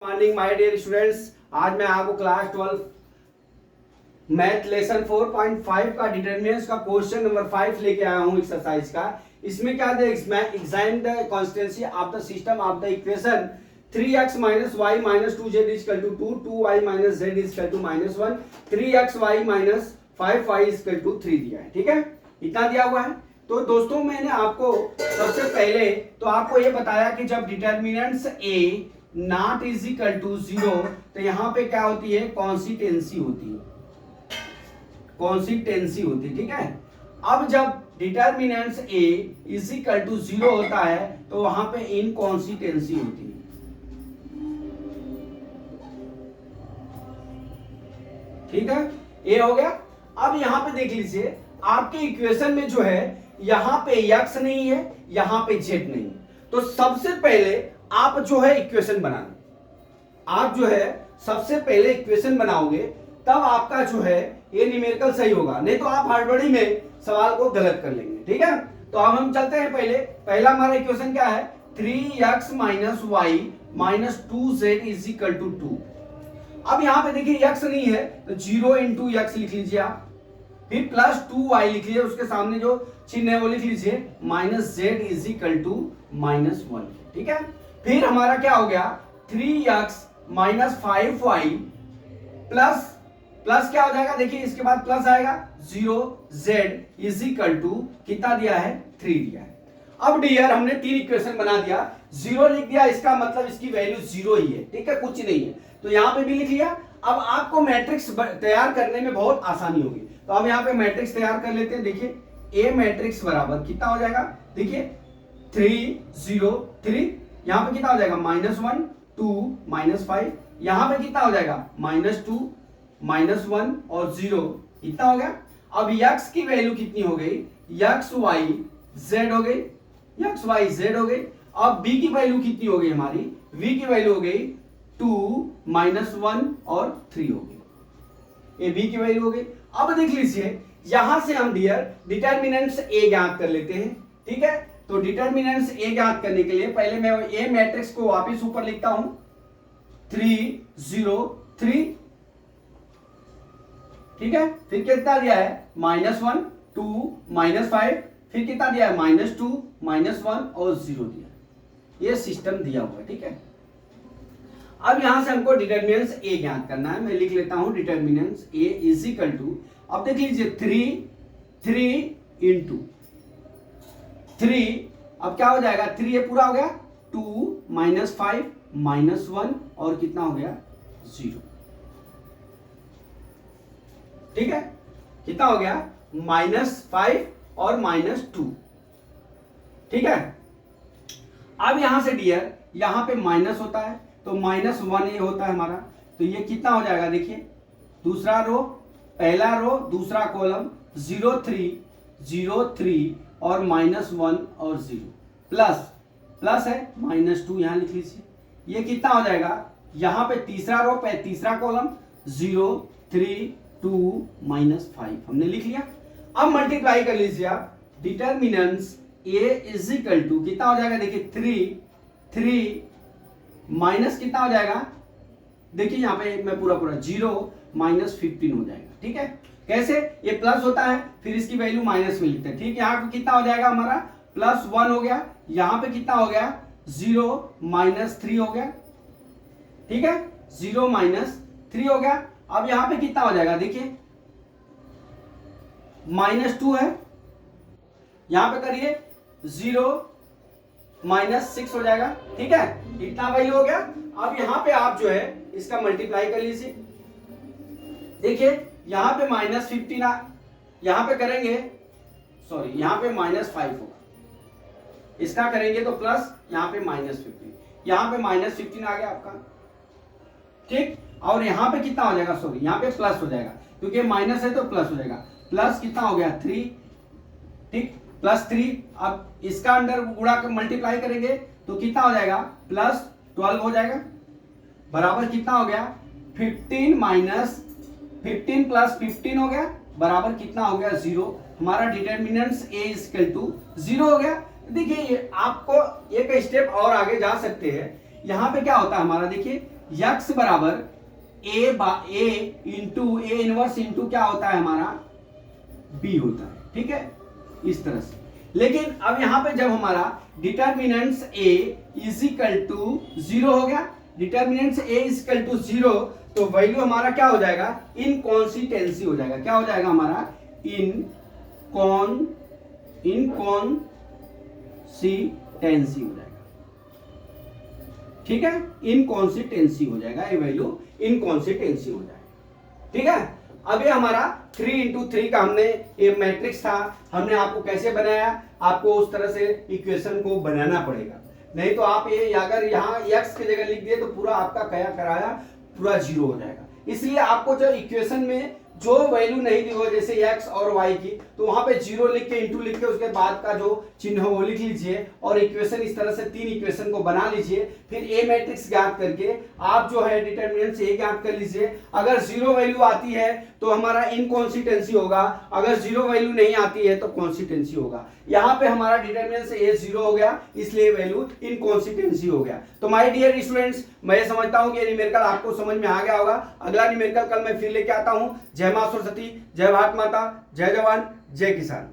Morning my dear students. आज मैं आपको क्लास 12 मैथ लेसन 4.5 का डिटरमिनेंट्स का क्वेश्चन नंबर 5 लेके आया हूं एक्सरसाइज का। इसमें क्या है, examine the constancy of the system of the equation 3x minus y minus 2z is equal to 2, 2y minus z is equal to -1, 3xy minus 5y is equal to 3 दिया है। ठीक है, इतना दिया हुआ है। तो दोस्तों मैंने आपको सबसे पहले तो आपको ये बताया कि जब determinants a not is equal to 0 तो यहां पे क्या होती है, कॉन्सिस्टेंसी होती है, कॉन्सिस्टेंसी होती है। ठीक है, अब जब determinants a is equal to 0 होता है तो वहां पे इनकॉन्सिस्टेंसी होती है। ठीक है, ये हो गया। अब यहां पे देख लीजिए, आपके इक्वेशन में जो है यहां पे x नहीं है, यहां पे z नहीं है। तो सबसे पहले आप जो है इक्वेशन बनाना, आप जो है सबसे पहले इक्वेशन बनाओगे तब आपका जो है ये न्यूमेरिकल सही होगा, नहीं तो आप हड़बड़ी में सवाल को गलत कर लेंगे। ठीक है, तो अब हम चलते हैं। पहला हमारा इक्वेशन क्या है, 3x minus y minus 2z is equal to 2। अब यहां पे देखिए x नहीं है तो 0 इंटू एक्स लिख लीजिए आप, फिर प्लस 2y लिख लीजिए, उसके सामने जो चिन्ह है वो लिख लीजिए, minus z is equal to -1। ठीक है, फिर हमारा क्या हो गया, 3x minus 5y plus plus क्या हो जाएगा, देखिए इसके बाद प्लस आएगा 0z इज इक्वल टू कितना दिया है, 3 दिया है। अब डियर हमने 3 इक्वेशन बना दिया, 0 लिख दिया, इसका मतलब इसकी वैल्यू 0 ही है। ठीक है, कुछ नहीं है, तो यहां पे भी लिख लिया। अब आपको मैट्रिक्स तैयार करने में बहुत आसानी होगी, तो अब यहां पे मैट्रिक्स तैयार कर लेते हैं। देखिए ए मैट्रिक्स बराबर कितना हो जाएगा, देखिए 3 0 3, यहां पे कितना हो जाएगा, -1 2 -5, यहां पे कितना हो जाएगा, -2 -1 और 0, इतना हो गया। अब x की वैल्यू कितनी हो गई, x y z हो गई, x y z हो गई। अब b की वैल्यू कितनी हो गई हमारी, v की वैल्यू हो गई 2 -1 और 3 हो गई, ये b की वैल्यू हो गई। अब देख लीजिए, यहां से हम डियर डिटरमिनेंट्स a ज्ञात कर लेते हैं। ठीक है, तो डिटरमिनेंट्स a ज्ञात करने के लिए पहले मैं a मैट्रिक्स को वापस ऊपर लिखता हूं, 3 0 3। ठीक है, फिर कितना दिया है, -1 2 -5, फिर कितना दिया है, -2 -1 और 0 दिया। ये सिस्टम दिया हुआ है। ठीक है, अब यहां से हमको डिटरमिनेंट्स a ज्ञात करना है। मैं लिख लेता हूं determinants a is equal to, अब देख लीजिए 3 इंटू 3, अब क्या हो जाएगा, 3 ये पूरा हो गया, 2 -5 -1 और कितना हो गया, 0। ठीक है, कितना हो गया, -5 और -2। ठीक है, अब यहां से डियर यहां पे माइनस होता है तो -1 ये होता है हमारा, तो ये कितना हो जाएगा, देखिए दूसरा रो पहला रो दूसरा कॉलम 0 3 0 3 और -1 और 0 प्लस है -2 यहां लिख लीजिए। ये कितना हो जाएगा, यहां पे तीसरा रो पे तीसरा कॉलम 0 3 2 -5 हमने लिख लिया। अब मल्टीप्लाई कर लीजिए आप, determinants a is equal to कितना हो जाएगा, देखिए 3 माइनस कितना हो जाएगा, देखिए यहां पे मैं पूरा 0 -15 हो जाएगा। ठीक है, कैसे, ये प्लस होता है फिर इसकी वैल्यू माइनस में लिखते हैं। ठीक है, यहां पे कितना हो जाएगा हमारा, +1 हो गया, यहां पे कितना हो गया, 0 -3 हो गया। ठीक है, 0 -3 हो गया। अब यहां पे कितना हो जाएगा, देखिए -2 है, यहां पे करिए 0 -6 हो जाएगा। ठीक है, इतना वैल्यू हो गया। अब यहां पे आप जो है इसका मल्टीप्लाई कर लीजिए, देखिए यहां पे -15 यहां पे करेंगे, सॉरी यहां पे -5 होगा, इसका करेंगे तो प्लस, यहां पे -15, यहां पे -15 आ गया आपका। ठीक, और यहां पे कितना हो जाएगा, सॉरी यहां पे प्लस हो जाएगा, क्योंकि माइनस है तो प्लस हो जाएगा, प्लस कितना हो गया 3। ठीक, +3, अब इसका अंदर गुणा कर मल्टीप्लाई करेंगे तो कितना हो जाएगा, +12 हो जाएगा, बराबर कितना हो गया, 15 प्लस 15 हो गया, बराबर कितना हो गया, 0। हमारा determinants a is equal to 0 हो गया। देखिए आपको एक स्टेप और आगे जा सकते हैं, यहां पे क्या होता है हमारा, देखिए यक्स बराबर ए इंटू ए इनवर्स इंटू क्या होता है हमारा, बी होता है, ठीक है, इस तरह से। लेकिन अब यहां पे जब हमारा determinants A is equal to 0 हो गया, determinants A is equal to 0, तो वैल्यू हमारा क्या हो जाएगा, इनकॉन्सिस्टेंसी हो जाएगा। क्या हो जाएगा हमारा, इनकॉन्सिस्टेंसी हो जाएगा, ठीक है, इनकॉन्सिस्टेंसी हो जाएगा, ये वैल्यू इनकॉन्सिस्टेंसी हो जाएगा, ठीक है। अब ये हमारा 3 इंटू 3 का हमने ये मैट्रिक्स था, हमने आपको कैसे बनाया, आपको उस तरह से इक्वेशन को बनाना पड़ेगा, नहीं तो आप ये अगर यहाँ x की जगह लिख दिए तो पूरा आपका कया कराया पूरा 0 हो जाएगा। इसलिए आपको जो इक्वेशन में जो वैल्यू नहीं दी हो, जैसे x और y की, तो वहां पे 0 लिख के इंटू लिख के उसके बाद का जो चिन्ह है वो लिख लीजिए और इक्वेशन इस तरह से 3 इक्वेशन को बना लीजिए। फिर ए मैट्रिक्स ज्ञात करके आप जो है डिटरमिनेंट ए ज्ञात कर लीजिए। अगर 0 वैल्यू आती है तो हमारा इनकॉन्सिस्टेंसी होगा, अगर 0 वैल्यू नहीं आती है तो कॉन्सिस्टेंसी होगा। यहाँ पे हमारा डिटरमिनेंट ए 0 हो गया, इसलिए वैल्यू इनकॉन्सिस्टेंसी हो गया। तो माय डियर स्टूडेंट्स, मैं समझता हूं कि ये न्यूमेरिकल आपको समझ में आ गया होगा। अगला न्यूमेरिकल कल मैं फिर लेके आता हूं। जय मां सरस्वती, जय भारत माता, जय जवान, जय किसान।